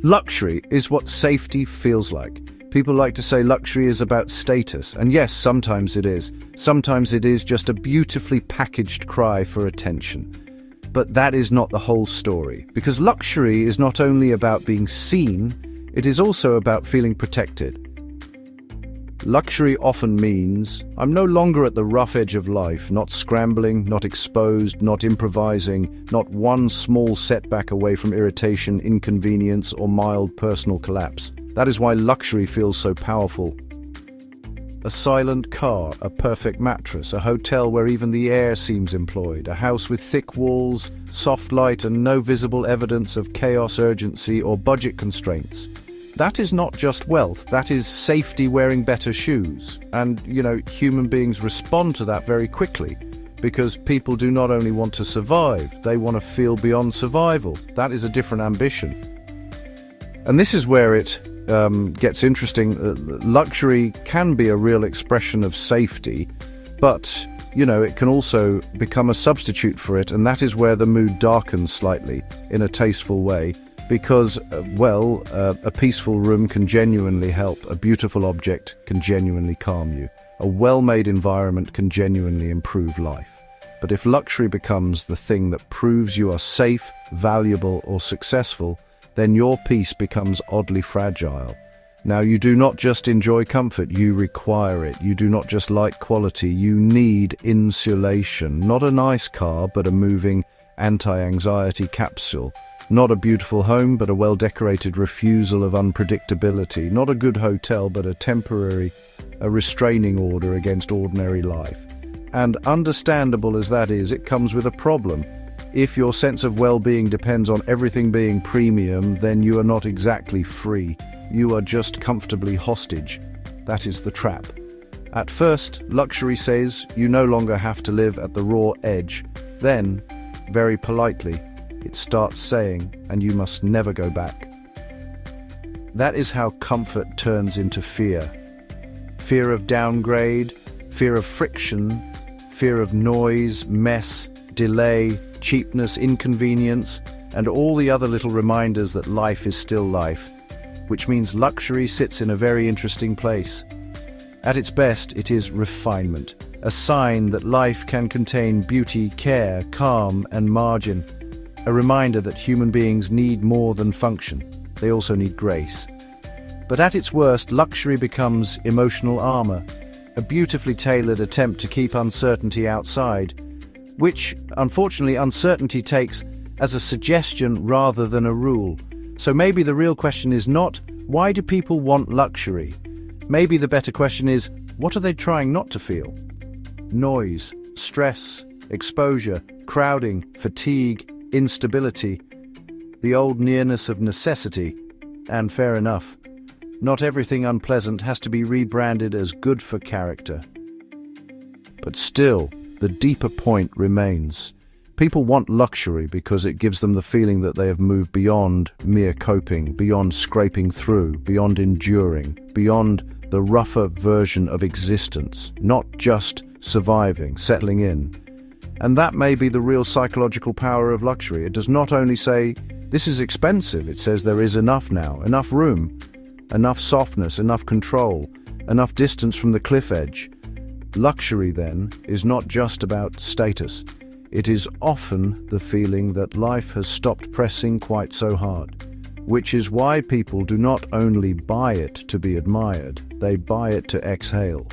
Luxury is what safety feels like. People like to say luxury is about status, and yes, sometimes it is. Sometimes it is just a beautifully packaged cry for attention. But that is not the whole story, because luxury is not only about being seen, it is also about feeling protected. Luxury often means I'm no longer at the rough edge of life, not scrambling, not exposed, not improvising, not one small setback away from irritation, inconvenience, or mild personal collapse. That is why luxury feels so powerful. A silent car, a perfect mattress, a hotel where even the air seems employed, a house with thick walls, soft light, and no visible evidence of chaos, urgency, or budget constraints. That is not just wealth, that is safety wearing better shoes. And, human beings respond to that very quickly, because people do not only want to survive, they want to feel beyond survival. That is a different ambition. And this is where it gets interesting. Luxury can be a real expression of safety, but, it can also become a substitute for it, and that is where the mood darkens slightly in a tasteful way. Because, a peaceful room can genuinely help. A beautiful object can genuinely calm you. A well-made environment can genuinely improve life. But if luxury becomes the thing that proves you are safe, valuable, or successful, then your peace becomes oddly fragile. Now, you do not just enjoy comfort, you require it. You do not just like quality, you need insulation. Not a nice car, but a moving anti-anxiety capsule. Not a beautiful home, but a well-decorated refusal of unpredictability. Not a good hotel, but a restraining order against ordinary life. And understandable as that is, it comes with a problem. If your sense of well-being depends on everything being premium, then you are not exactly free. You are just comfortably hostage. That is the trap. At first, luxury says you no longer have to live at the raw edge. Then, very politely, it starts saying, and you must never go back. That is how comfort turns into fear. Fear of downgrade, fear of friction, fear of noise, mess, delay, cheapness, inconvenience, and all the other little reminders that life is still life, which means luxury sits in a very interesting place. At its best, it is refinement, a sign that life can contain beauty, care, calm, and margin. A reminder that human beings need more than function. They also need grace. But at its worst, luxury becomes emotional armor, a beautifully tailored attempt to keep uncertainty outside, which, unfortunately, uncertainty takes as a suggestion rather than a rule. So maybe the real question is not, why do people want luxury? Maybe the better question is, what are they trying not to feel? Noise, stress, exposure, crowding, fatigue, instability, the old nearness of necessity. And fair enough, not everything unpleasant has to be rebranded as good for character. But still, the deeper point remains. People want luxury because it gives them the feeling that they have moved beyond mere coping, beyond scraping through, beyond enduring, beyond the rougher version of existence, not just surviving, settling in. And that may be the real psychological power of luxury. It does not only say, this is expensive, it says there is enough now, enough room, enough softness, enough control, enough distance from the cliff edge. Luxury, then, is not just about status. It is often the feeling that life has stopped pressing quite so hard, which is why people do not only buy it to be admired, they buy it to exhale.